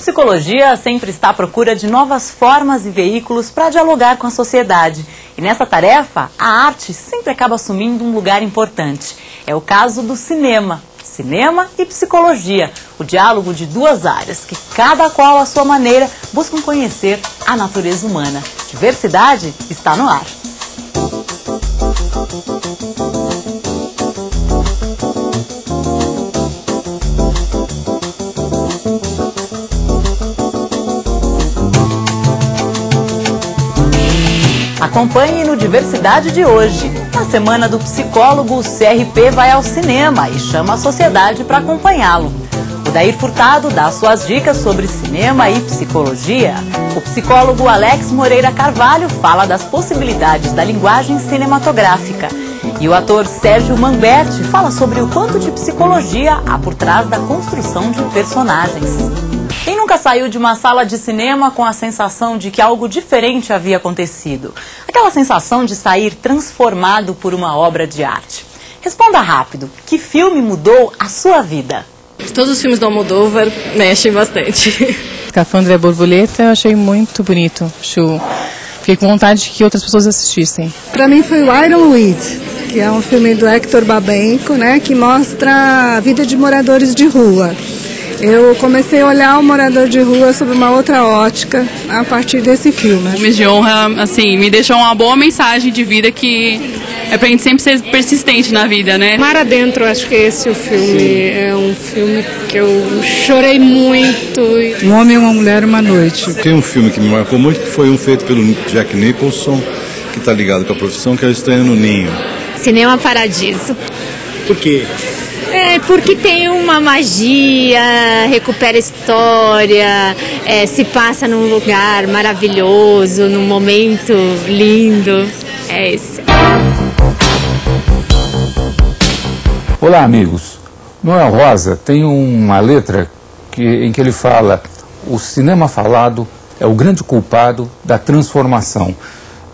psicologia sempre está à procura de novas formas e veículos para dialogar com a sociedade. E nessa tarefa, a arte sempre acaba assumindo um lugar importante. É o caso do cinema. Cinema e psicologia, o diálogo de duas áreas que, cada qual à sua maneira, buscam conhecer a natureza humana. Diversidade está no ar. Acompanhe no Diversidade de hoje. Na Semana do Psicólogo, o CRP vai ao cinema e chama a sociedade para acompanhá-lo. O Dair Furtado dá suas dicas sobre cinema e psicologia. O psicólogo Alex Moreira Carvalho fala das possibilidades da linguagem cinematográfica. E o ator Sérgio Manberti fala sobre o quanto de psicologia há por trás da construção de personagens. Quem nunca saiu de uma sala de cinema com a sensação de que algo diferente havia acontecido? Aquela sensação de sair transformado por uma obra de arte. Responda rápido, que filme mudou a sua vida? Todos os filmes do Almodóvar mexem bastante. Escafandro e a Borboleta eu achei muito bonito. Fiquei com vontade de que outras pessoas assistissem. Para mim foi o Iron Weed, que é um filme do Hector Babenco, né, que mostra a vida de moradores de rua. Eu comecei a olhar o morador de rua sob uma outra ótica a partir desse filme. Filmes de honra, assim, me deixou uma boa mensagem de vida que é pra gente sempre ser persistente na vida, né? Mar Adentro, acho que esse é o filme. É um filme que eu chorei muito. Um Homem, uma Mulher, uma Noite. Tem um filme que me marcou muito, que foi um feito pelo Jack Nicholson, que está ligado com a profissão, que é o Estranho no Ninho. Cinema Paradiso. Por quê? Porque tem uma magia, recupera história, se passa num lugar maravilhoso, num momento lindo. É esse. Olá, amigos. Noel Rosa tem uma letra em que ele fala: o cinema falado é o grande culpado da transformação.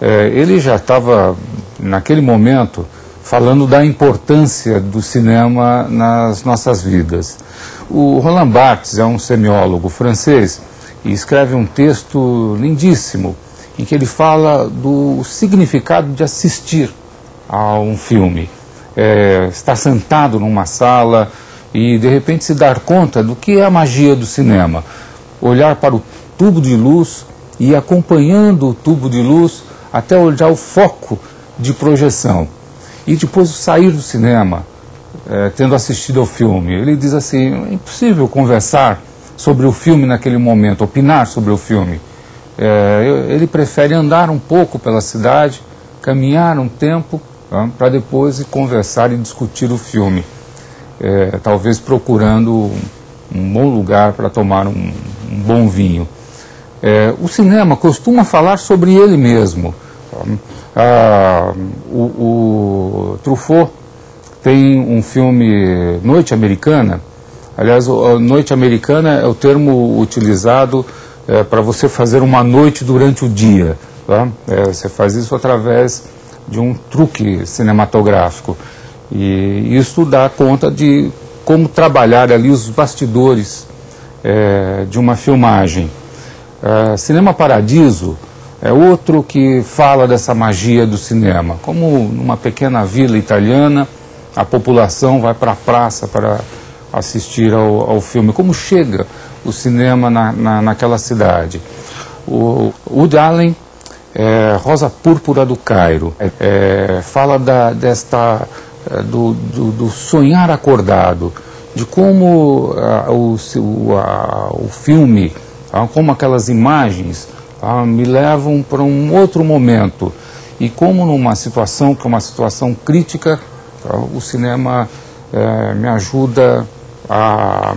Ele já estava, naquele momento, falando da importância do cinema nas nossas vidas. O Roland Barthes é um semiólogo francês e escreve um texto lindíssimo em que ele fala do significado de assistir a um filme. Estar sentado numa sala e de repente se dar conta do que é a magia do cinema. Olhar para o tubo de luz e ir acompanhando o tubo de luz até olhar o foco de projeção. E depois sair do cinema, tendo assistido ao filme. Ele diz assim: é impossível conversar sobre o filme naquele momento, opinar sobre o filme. Ele prefere andar um pouco pela cidade, caminhar um tempo, para depois conversar e discutir o filme. Talvez procurando um bom lugar para tomar um bom vinho. O cinema costuma falar sobre ele mesmo. O Truffaut tem um filme, Noite Americana. Aliás, Noite Americana é o termo utilizado para você fazer uma noite durante o dia. Tá? Você faz isso através de um truque cinematográfico. E isso dá conta de como trabalhar ali os bastidores de uma filmagem. Cinema Paradiso é outro que fala dessa magia do cinema. Como numa pequena vila italiana, a população vai para a praça para assistir ao filme. Como chega o cinema naquela cidade. O Woody Allen, Rosa Púrpura do Cairo, fala do sonhar acordado, de como o filme, como aquelas imagens me levam para um outro momento. E como numa situação que é uma situação crítica, o cinema me ajuda a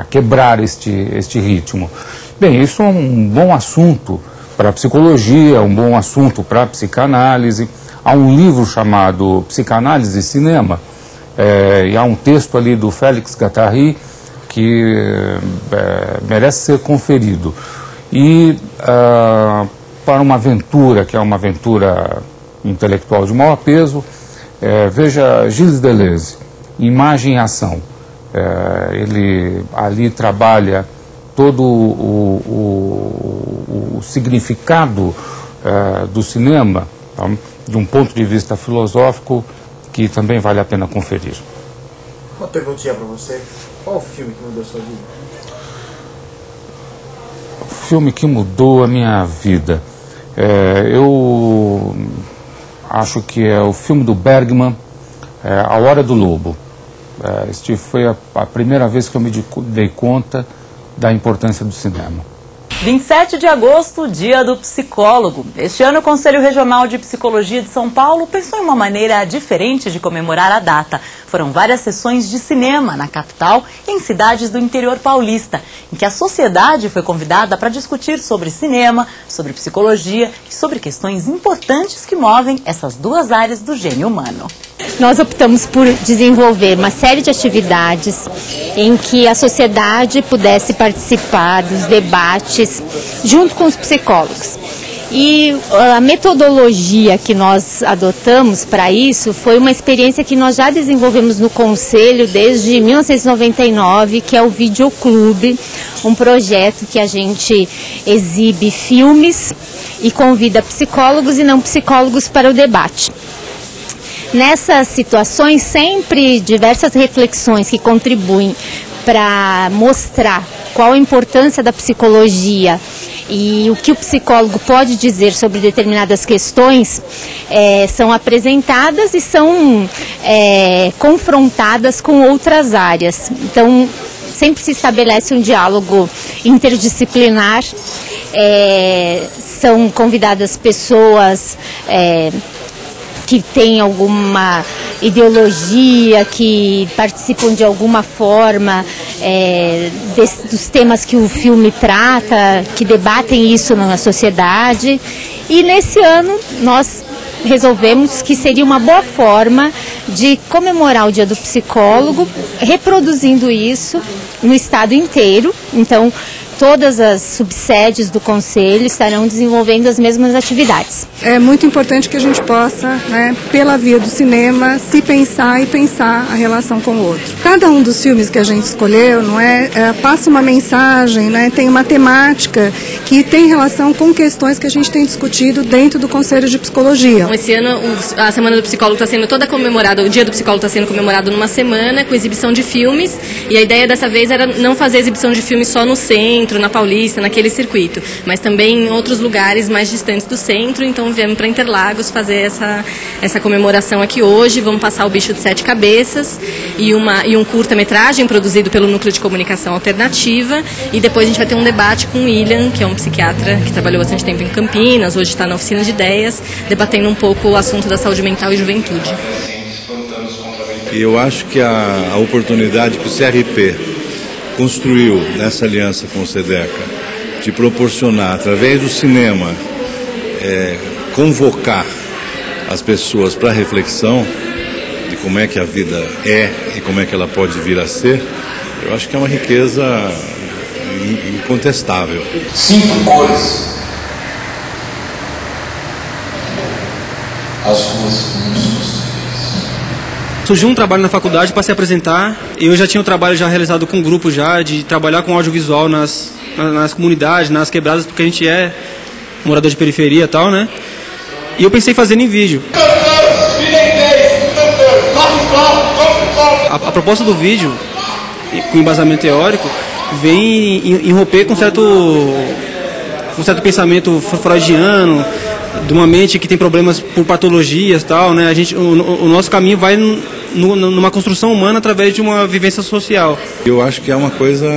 quebrar este ritmo. Bem, isso é um bom assunto para a psicologia, um bom assunto para a psicanálise. Há um livro chamado Psicanálise e Cinema, e há um texto ali do Félix Guattari que merece ser conferido. E para uma aventura, que é uma aventura intelectual de maior peso, veja Gilles Deleuze, Imagem e Ação. Ele ali trabalha todo o significado do cinema, de um ponto de vista filosófico, que também vale a pena conferir. Uma perguntinha para você. Qual o filme que mudou a sua vida? O filme que mudou a minha vida. Eu acho que é o filme do Bergman, A Hora do Lobo. Este foi a primeira vez que eu me dei conta da importância do cinema. 27 de agosto, Dia do Psicólogo. Este ano, o Conselho Regional de Psicologia de São Paulo pensou em uma maneira diferente de comemorar a data. Foram várias sessões de cinema na capital e em cidades do interior paulista, em que a sociedade foi convidada para discutir sobre cinema, sobre psicologia e sobre questões importantes que movem essas duas áreas do gênio humano. Nós optamos por desenvolver uma série de atividades em que a sociedade pudesse participar dos debates junto com os psicólogos. E a metodologia que nós adotamos para isso foi uma experiência que nós já desenvolvemos no Conselho desde 1999, que é o Videoclube, um projeto que a gente exibe filmes e convida psicólogos e não psicólogos para o debate. Nessas situações, sempre diversas reflexões que contribuem para mostrar qual a importância da psicologia e o que o psicólogo pode dizer sobre determinadas questões são apresentadas e são confrontadas com outras áreas. Então, sempre se estabelece um diálogo interdisciplinar, são convidadas pessoas que têm alguma ideologia, que participam de alguma forma dos temas que o filme trata, que debatem isso na sociedade. E nesse ano nós resolvemos que seria uma boa forma de comemorar o Dia do Psicólogo, reproduzindo isso no estado inteiro. Então, todas as subsedes do Conselho estarão desenvolvendo as mesmas atividades. É muito importante que a gente possa, pela via do cinema, se pensar e pensar a relação com o outro. Cada um dos filmes que a gente escolheu, passa uma mensagem, tem uma temática que tem relação com questões que a gente tem discutido dentro do Conselho de Psicologia. Esse ano a Semana do Psicólogo está sendo toda comemorada, o Dia do Psicólogo está sendo comemorado numa semana, com exibição de filmes, e a ideia dessa vez era não fazer exibição de filmes só no centro, na Paulista, naquele circuito, mas também em outros lugares mais distantes do centro. Então viemos para Interlagos fazer essa comemoração aqui hoje. Vamos passar O Bicho de Sete Cabeças e um curta-metragem produzido pelo Núcleo de Comunicação Alternativa, e depois a gente vai ter um debate com o William, que é um psiquiatra que trabalhou bastante tempo em Campinas, hoje está na Oficina de Ideias, debatendo um pouco o assunto da saúde mental e juventude. E eu acho que a oportunidade que o CRP construiu nessa aliança com o SEDECA, de proporcionar, através do cinema, convocar as pessoas para reflexão de como é que a vida é e como é que ela pode vir a ser, eu acho que é uma riqueza incontestável. 5 cores. As ruas músicos. Surgiu um trabalho na faculdade para se apresentar. Eu já tinha um trabalho já realizado com um grupo já, de trabalhar com audiovisual nas comunidades, nas quebradas, porque a gente é morador de periferia e tal, né? E eu pensei em fazer em vídeo. A proposta do vídeo, com embasamento teórico, vem em romper com certo pensamento freudiano, de uma mente que tem problemas por patologias e tal, né? O nosso caminho vai numa construção humana através de uma vivência social. Eu acho que é uma coisa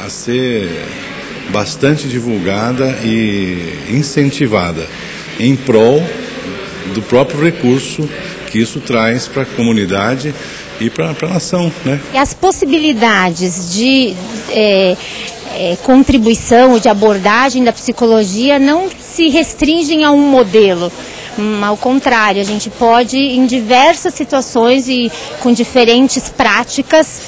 a ser bastante divulgada e incentivada em prol do próprio recurso que isso traz para a comunidade e para a nação, né? E as possibilidades de contribuição ou de abordagem da psicologia não se restringem a um modelo. Ao contrário, a gente pode, em diversas situações e com diferentes práticas,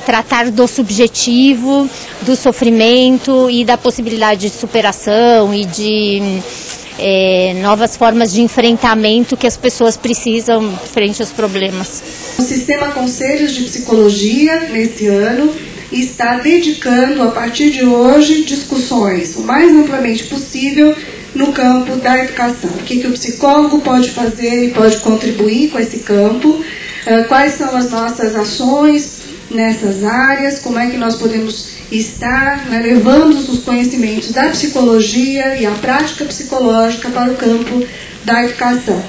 tratar do subjetivo, do sofrimento e da possibilidade de superação e de novas formas de enfrentamento que as pessoas precisam frente aos problemas. O Sistema Conselhos de Psicologia, nesse ano, e está dedicando, a partir de hoje, discussões o mais amplamente possível no campo da educação. O que o psicólogo pode fazer e pode contribuir com esse campo, quais são as nossas ações nessas áreas, como é que nós podemos estar levando os conhecimentos da psicologia e a prática psicológica para o campo da educação.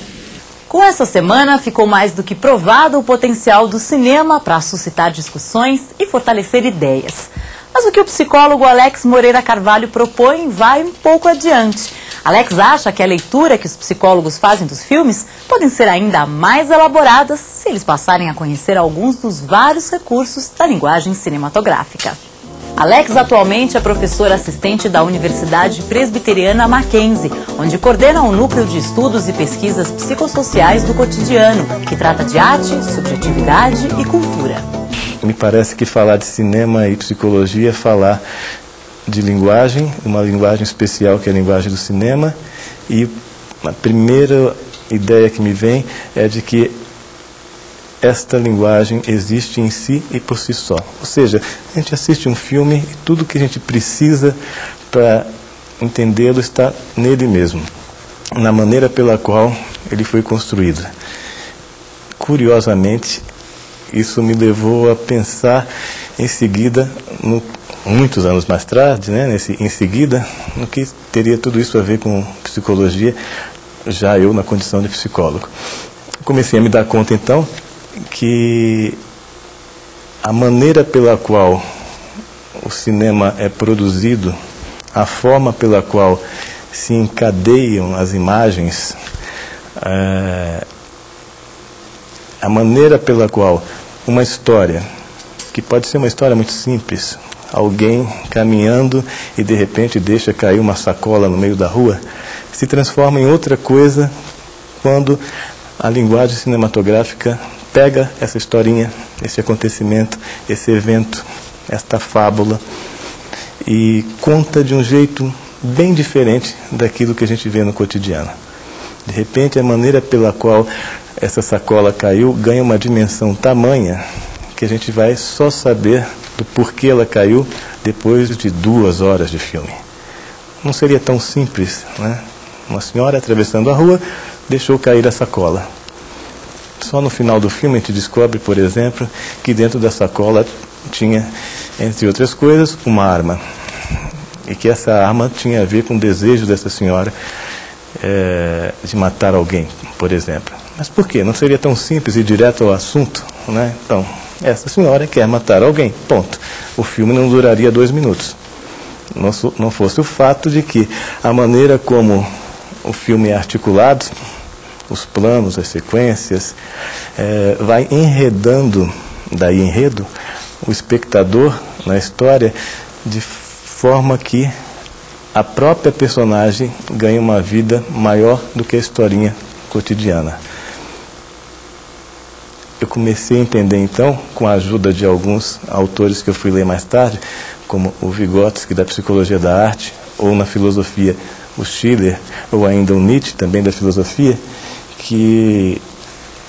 Com essa semana, ficou mais do que provado o potencial do cinema para suscitar discussões e fortalecer ideias. Mas o que o psicólogo Alex Moreira Carvalho propõe vai um pouco adiante. Alex acha que a leitura que os psicólogos fazem dos filmes podem ser ainda mais elaboradas se eles passarem a conhecer alguns dos vários recursos da linguagem cinematográfica. Alex atualmente é professor assistente da Universidade Presbiteriana Mackenzie, onde coordena o Núcleo de Estudos e Pesquisas Psicossociais do Cotidiano, que trata de arte, subjetividade e cultura. Me parece que falar de cinema e psicologia é falar de linguagem, uma linguagem especial que é a linguagem do cinema, e a primeira ideia que me vem é de que esta linguagem existe em si e por si só. Ou seja, a gente assiste um filme e tudo que a gente precisa para entendê-lo está nele mesmo, na maneira pela qual ele foi construído. Curiosamente, isso me levou a pensar em seguida, muitos anos mais tarde, em seguida, no que teria tudo isso a ver com psicologia, já eu na condição de psicólogo. Comecei a me dar conta então que a maneira pela qual o cinema é produzido, a forma pela qual se encadeiam as imagens, a maneira pela qual uma história, que pode ser uma história muito simples, alguém caminhando e de repente deixa cair uma sacola no meio da rua, se transforma em outra coisa quando a linguagem cinematográfica pega essa historinha, esse acontecimento, esse evento, esta fábula e conta de um jeito bem diferente daquilo que a gente vê no cotidiano. De repente, a maneira pela qual essa sacola caiu ganha uma dimensão tamanha que a gente vai só saber do porquê ela caiu depois de 2 horas de filme. Não seria tão simples, né? Uma senhora atravessando a rua deixou cair a sacola. Só no final do filme a gente descobre, por exemplo, que dentro da sacola tinha, entre outras coisas, uma arma. E que essa arma tinha a ver com o desejo dessa senhora de matar alguém, por exemplo. Mas por quê? Não seria tão simples e direto ao assunto, né? Então, essa senhora quer matar alguém, ponto. O filme não duraria 2 minutos. Não fosse o fato de que a maneira como o filme é articulado, os planos, as sequências, vai enredando, daí enredo, o espectador na história, de forma que a própria personagem ganha uma vida maior do que a historinha cotidiana. Eu comecei a entender então, com a ajuda de alguns autores que eu fui ler mais tarde, como o Vygotsky da Psicologia da Arte, ou na filosofia o Schiller, ou ainda o Nietzsche, também da filosofia, que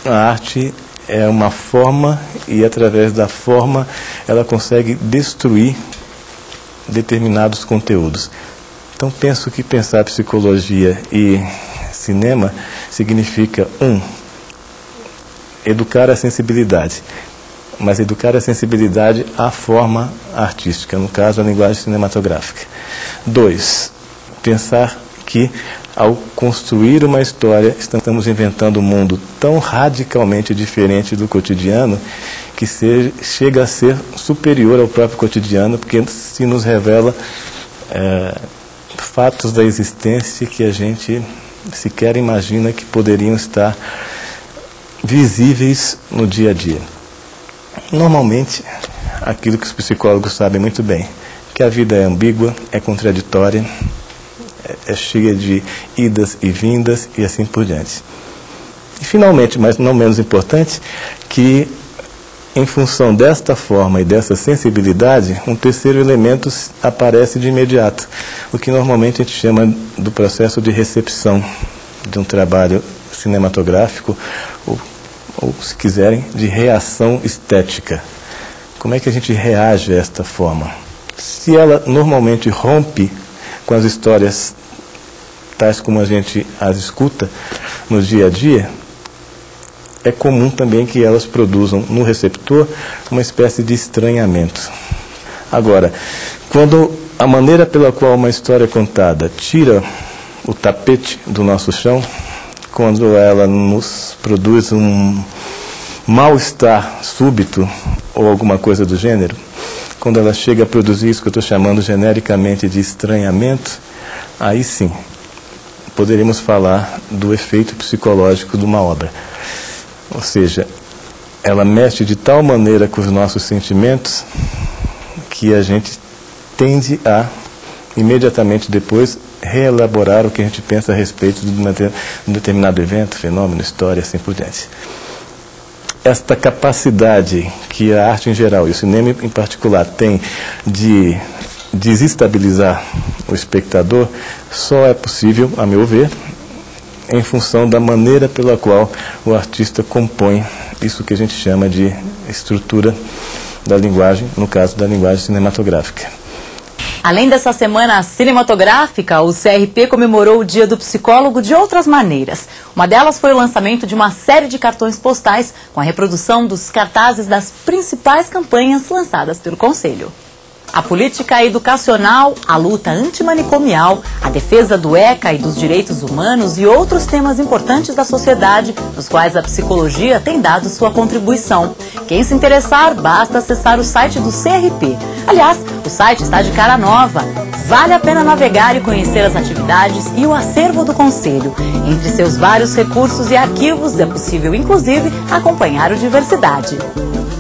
a arte é uma forma e através da forma ela consegue destruir determinados conteúdos. Então penso que pensar psicologia e cinema significa educar a sensibilidade, mas educar a sensibilidade à forma artística, no caso a linguagem cinematográfica. 2, pensar que ao construir uma história estamos inventando um mundo tão radicalmente diferente do cotidiano que chega a ser superior ao próprio cotidiano, porque se nos revela fatos da existência que a gente sequer imagina que poderiam estar visíveis no dia a dia. Normalmente, aquilo que os psicólogos sabem muito bem, que a vida é ambígua, é contraditória, é cheia de idas e vindas e assim por diante. E finalmente, mas não menos importante, que em função desta forma e dessa sensibilidade, um terceiro elemento aparece de imediato, o que normalmente a gente chama do processo de recepção de um trabalho cinematográfico, ou se quiserem, de reação estética. como é que a gente reage a esta forma? Se ela normalmente rompe com as histórias tais como a gente as escuta no dia a dia, é comum também que elas produzam no receptor uma espécie de estranhamento. Agora, quando a maneira pela qual uma história é contada tira o tapete do nosso chão, quando ela nos produz um mal-estar súbito ou alguma coisa do gênero, quando ela chega a produzir isso que eu estou chamando genericamente de estranhamento, aí sim poderíamos falar do efeito psicológico de uma obra. Ou seja, ela mexe de tal maneira com os nossos sentimentos que a gente tende a, imediatamente depois, reelaborar o que a gente pensa a respeito de um determinado evento, fenômeno, história, assim por diante. Esta capacidade que a arte em geral e o cinema em particular tem de desestabilizar o espectador só é possível, a meu ver, em função da maneira pela qual o artista compõe isso que a gente chama de estrutura da linguagem, no caso da linguagem cinematográfica. Além dessa semana cinematográfica, o CRP comemorou o Dia do Psicólogo de outras maneiras. Uma delas foi o lançamento de uma série de cartões postais com a reprodução dos cartazes das principais campanhas lançadas pelo Conselho. A política educacional, a luta antimanicomial, a defesa do ECA e dos direitos humanos e outros temas importantes da sociedade, nos quais a psicologia tem dado sua contribuição. Quem se interessar, basta acessar o site do CRP. Aliás, o site está de cara nova. Vale a pena navegar e conhecer as atividades e o acervo do Conselho. Entre seus vários recursos e arquivos, é possível, inclusive, acompanhar o Diversidade.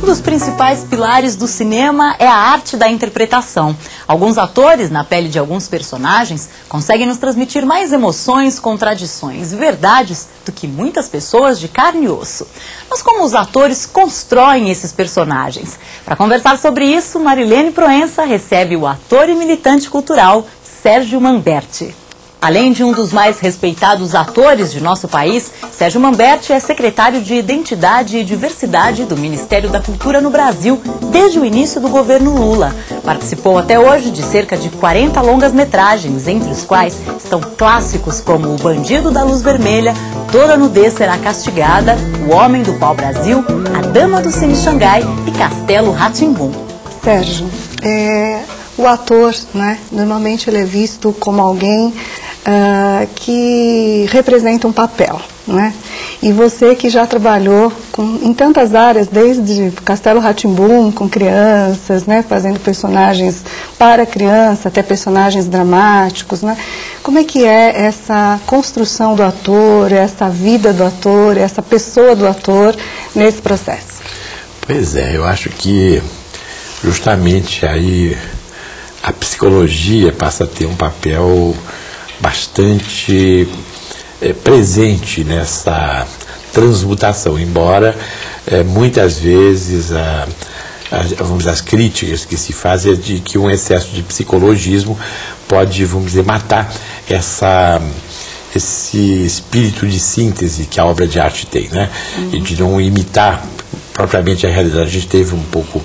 Um dos principais pilares do cinema é a arte da interpretação. Alguns atores, na pele de alguns personagens, conseguem nos transmitir mais emoções, contradições e verdades do que muitas pessoas de carne e osso. Mas como os atores constroem esses personagens? Para conversar sobre isso, Marilene Proença recebe o ator e militante cultural Sérgio Manberti. Além de um dos mais respeitados atores de nosso país, Sérgio Manberti é secretário de Identidade e Diversidade do Ministério da Cultura no Brasil desde o início do governo Lula. Participou até hoje de cerca de 40 longas-metragens, entre os quais estão clássicos como O Bandido da Luz Vermelha, Toda Nudez Será Castigada, O Homem do Pau-Brasil, A Dama do Cine Xangai e Castelo Rá-Tim-Bum. Sérgio, o ator, né, normalmente ele é visto como alguém que representa um papel, né? E você que já trabalhou em tantas áreas, desde Castelo Rá-Tim-Bum, com crianças, né, fazendo personagens para criança, até personagens dramáticos, né? Como é que é essa construção do ator, essa vida do ator, essa pessoa do ator nesse processo? Pois é, eu acho que justamente aí a psicologia passa a ter um papel bastante presente nessa transmutação, embora muitas vezes vamos dizer, as críticas que se fazem é de que um excesso de psicologismo pode, vamos dizer, matar esse espírito de síntese que a obra de arte tem, né? E de não imitar propriamente a realidade. A gente teve um pouco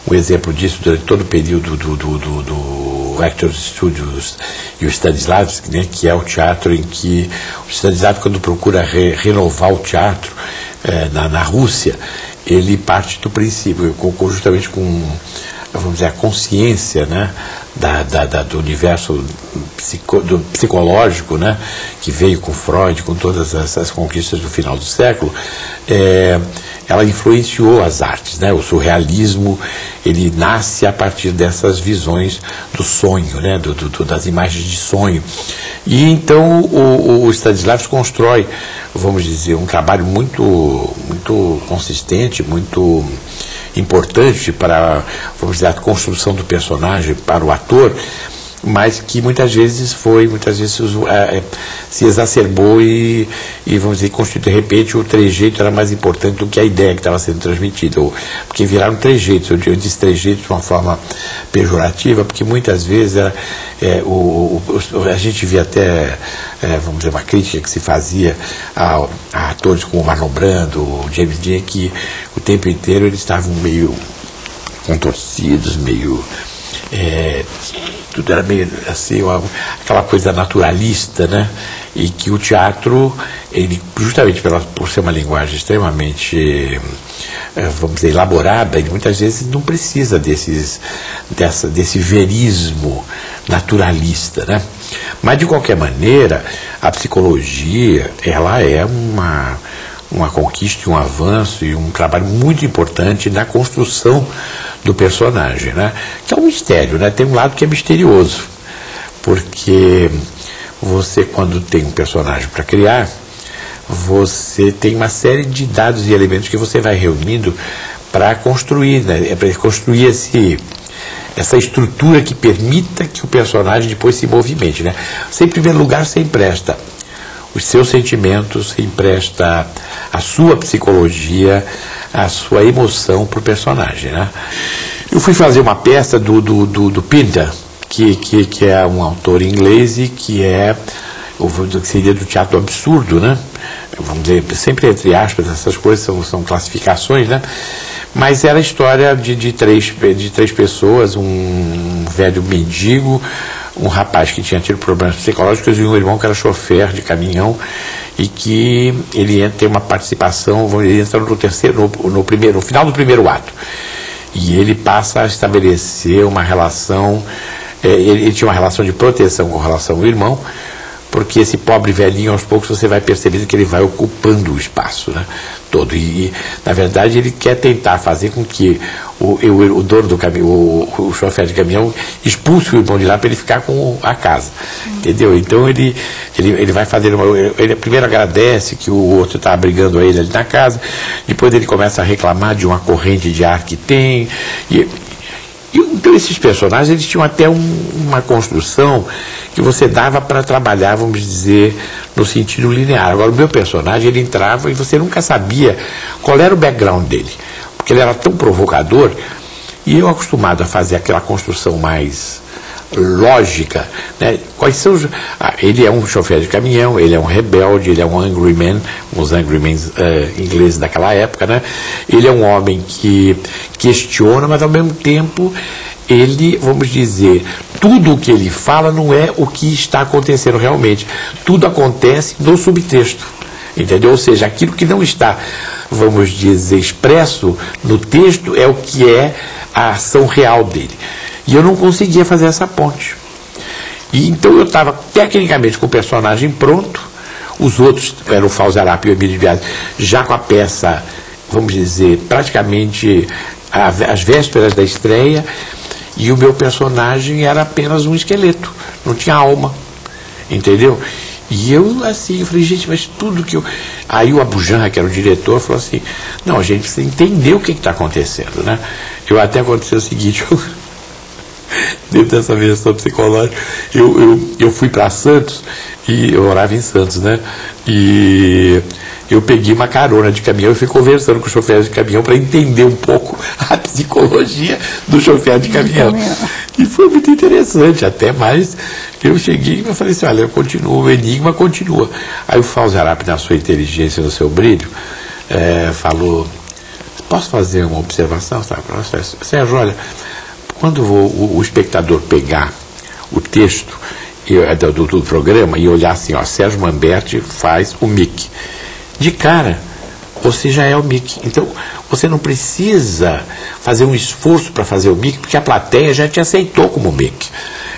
o exemplo disso durante todo o período do Actors Studios e o Stanislavski, né, que é o teatro em que o Stanislavski, quando procura renovar o teatro na Rússia, ele parte do princípio, justamente com, vamos dizer, a consciência, né, do universo psicológico, né, que veio com Freud, com todas essas conquistas do final do século. Ela influenciou as artes, né? O surrealismo, ele nasce a partir dessas visões do sonho, né? Das imagens de sonho. E então o Stanislavski constrói, vamos dizer, um trabalho muito consistente, muito importante para, vamos dizer, a construção do personagem, para o ator, mas que muitas vezes se exacerbou e vamos dizer, de repente o trejeito era mais importante do que a ideia que estava sendo transmitida, porque viraram trejeitos. Eu disse trejeitos de uma forma pejorativa, porque muitas vezes a gente via até, vamos dizer, uma crítica que se fazia a atores como o Marlon Brando, o James Dean, que o tempo inteiro eles estavam meio contorcidos, meio... tudo era meio assim, aquela coisa naturalista, né? E que o teatro, ele, justamente por ser uma linguagem extremamente, vamos dizer, elaborada, ele muitas vezes não precisa desse verismo naturalista, né? Mas, de qualquer maneira, a psicologia, ela é uma conquista, um avanço e um trabalho muito importante na construção do personagem, né? Que é um mistério, né? Tem um lado que é misterioso, porque você, quando tem um personagem para criar, você tem uma série de dados e elementos que você vai reunindo para construir, né? Para construir essa estrutura que permita que o personagem depois se movimente, né? Você, em primeiro lugar, você empresta os seus sentimentos, você empresta a sua psicologia, a sua emoção para o personagem, né? Eu fui fazer uma peça do Pinter, que é um autor inglês e que seria do teatro absurdo, né? Vamos dizer, sempre entre aspas, essas coisas são classificações, né? Mas era a história de três pessoas, um velho mendigo, um rapaz que tinha tido problemas psicológicos e um irmão que era chofer de caminhão, e que ele tem uma participação, ele entra no final do primeiro ato, e ele passa a estabelecer uma relação, ele tinha uma relação de proteção com relação ao irmão, porque esse pobre velhinho, aos poucos, você vai percebendo que ele vai ocupando o espaço, né, todo. E, na verdade, ele quer tentar fazer com que o dono do caminhão, o chofer de caminhão, expulse o irmão de lá para ele ficar com a casa. Entendeu? Então, ele vai fazer ele primeiro agradece que o outro está abrigando a ele ali na casa, depois ele começa a reclamar de uma corrente de ar que tem. Então, esses personagens, eles tinham até uma construção que você dava para trabalhar, vamos dizer, no sentido linear. Agora, o meu personagem, ele entrava e você nunca sabia qual era o background dele, porque ele era tão provocador, e eu, acostumado a fazer aquela construção mais lógica, né? Quais são ele é um chofer de caminhão, ele é um rebelde, ele é um angry man, os angry men ingleses daquela época, né? Ele é um homem que questiona, mas ao mesmo tempo ele, vamos dizer, tudo o que ele fala não é o que está acontecendo realmente, tudo acontece no subtexto, entendeu? Ou seja, aquilo que não está, vamos dizer, expresso no texto é o que é a ação real dele. E eu não conseguia fazer essa ponte. E então eu estava tecnicamente com o personagem pronto, os outros eram o Falzarap e o Emílio de Biasi, já com a peça, vamos dizer, praticamente às vésperas da estreia, e o meu personagem era apenas um esqueleto, não tinha alma, entendeu? E eu, assim, eu falei, gente, mas tudo que eu... Aí o Abujanra, que era o diretor, falou assim, não, a gente precisa entender o que está acontecendo, né? Eu até aconteceu o seguinte, dentro dessa versão psicológica, eu fui para Santos, e eu morava em Santos, né? E eu peguei uma carona de caminhão e fui conversando com o chofer de caminhão para entender um pouco a psicologia do chofer de caminhão. E foi muito interessante, até mais. Eu cheguei e falei assim, olha, eu continuo, o enigma continua. Aí o Falzarap, na sua inteligência, no seu brilho, falou, posso fazer uma observação? Sérgio, olha, quando o espectador pegar o texto do programa e olhar assim, ó, Sérgio Mamberti faz o Mickey, de cara, você já é o Mickey. Então, você não precisa fazer um esforço para fazer o Mickey, porque a plateia já te aceitou como Mickey.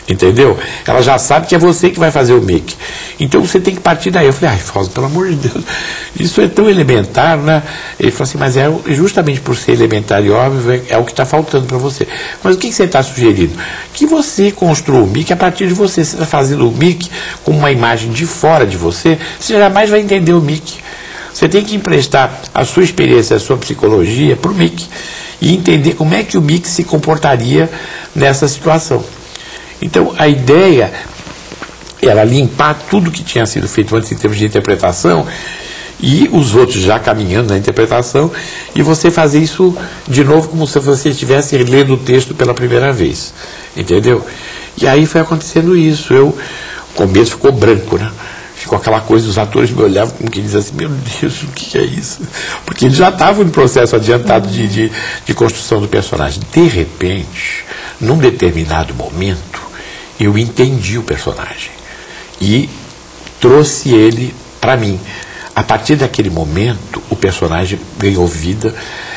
Entendeu? Ela já sabe que é você que vai fazer o Mickey. Então você tem que partir daí. Eu falei, ai, Fausto, pelo amor de Deus, isso é tão elementar, né? Ele falou assim, mas é justamente por ser elementar e óbvio, é o que está faltando para você. Mas o que você está sugerindo? Que você construa o Mickey a partir de você. Você está fazendo o Mickey com uma imagem de fora de você, você jamais vai entender o Mickey. Você tem que emprestar a sua experiência, a sua psicologia para o Mickey e entender como é que o Mickey se comportaria nessa situação. Então, a ideia era limpar tudo que tinha sido feito antes em termos de interpretação e os outros já caminhando na interpretação e você fazer isso de novo como se você estivesse lendo o texto pela primeira vez. Entendeu? E aí foi acontecendo isso. O começo ficou branco, né? ficou aquela coisa, os atores me olhavam como que diziam assim, meu Deus, o que é isso? Porque eles já estavam no processo adiantado de construção do personagem. De repente, num determinado momento, eu entendi o personagem e trouxe ele para mim. A partir daquele momento, o personagem ganhou vida,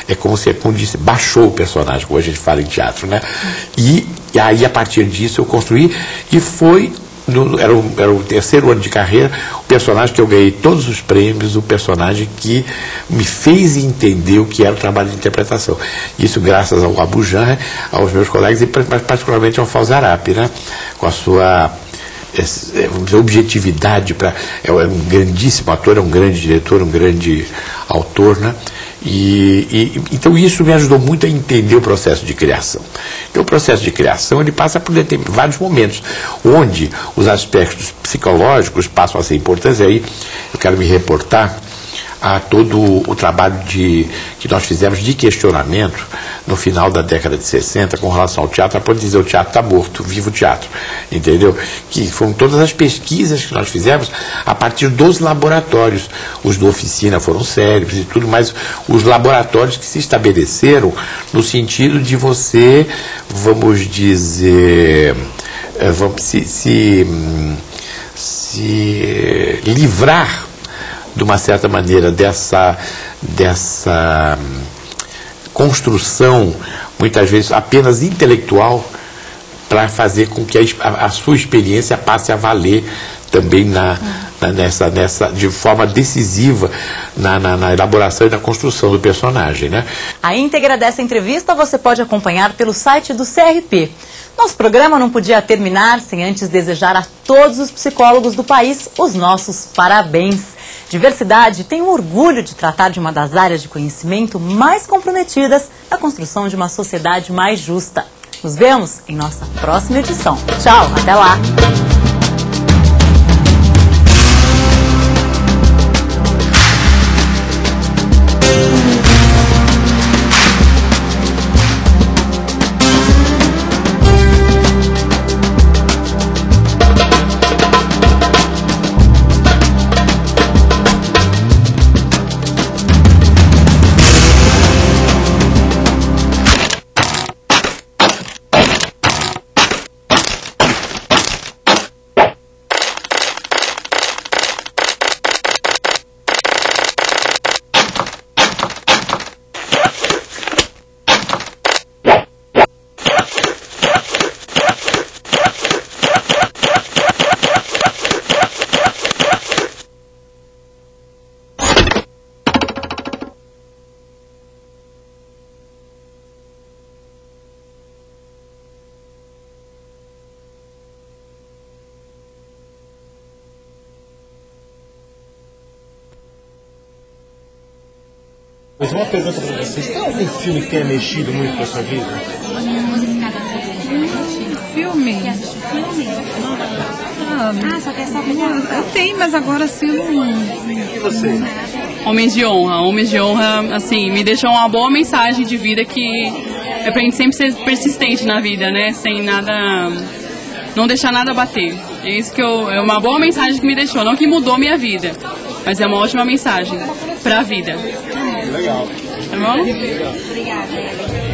é como se, como disse, baixou o personagem, como a gente fala em teatro, né? E aí, a partir disso, eu construí, e foi, era o terceiro ano de carreira, o personagem que eu ganhei todos os prêmios, o personagem que me fez entender o que era o trabalho de interpretação. Isso graças ao Abu Janra, aos meus colegas, e particularmente ao Falzarap, né? Com a sua objetividade, é um grandíssimo ator, é um grande diretor, um grande autor, né? Então isso me ajudou muito a entender o processo de criação. Então o processo de criação ele passa por vários momentos, onde os aspectos psicológicos passam a ser importantes, e aí eu quero me reportar a todo o trabalho que nós fizemos de questionamento no final da década de 60 com relação ao teatro, a ponto de dizer o teatro está morto, viva o teatro, entendeu? Que foram todas as pesquisas que nós fizemos a partir dos laboratórios. Os da oficina foram cérebros e tudo, mas os laboratórios que se estabeleceram no sentido de você, vamos dizer, se livrar de uma certa maneira dessa construção, muitas vezes apenas intelectual, para fazer com que a sua experiência passe a valer também de forma decisiva na elaboração e na construção do personagem, né? A íntegra dessa entrevista você pode acompanhar pelo site do CRP. Nosso programa não podia terminar sem antes desejar a todos os psicólogos do país os nossos parabéns. Diversidade tem o orgulho de tratar de uma das áreas de conhecimento mais comprometidas na construção de uma sociedade mais justa. Nos vemos em nossa próxima edição. Tchau, até lá! Mas uma pergunta para vocês, tem algum filme que tenha mexido muito com a sua vida? Filme? Tem, mas agora sim não. E você? Homens de Honra. Homens de Honra, assim, me deixou uma boa mensagem de vida que é pra gente sempre ser persistente na vida, né? Sem nada... Não deixar nada bater. É isso que é uma boa mensagem que me deixou. Não que mudou minha vida, mas é uma ótima mensagem pra vida. Legal. Tá bom? Obrigada.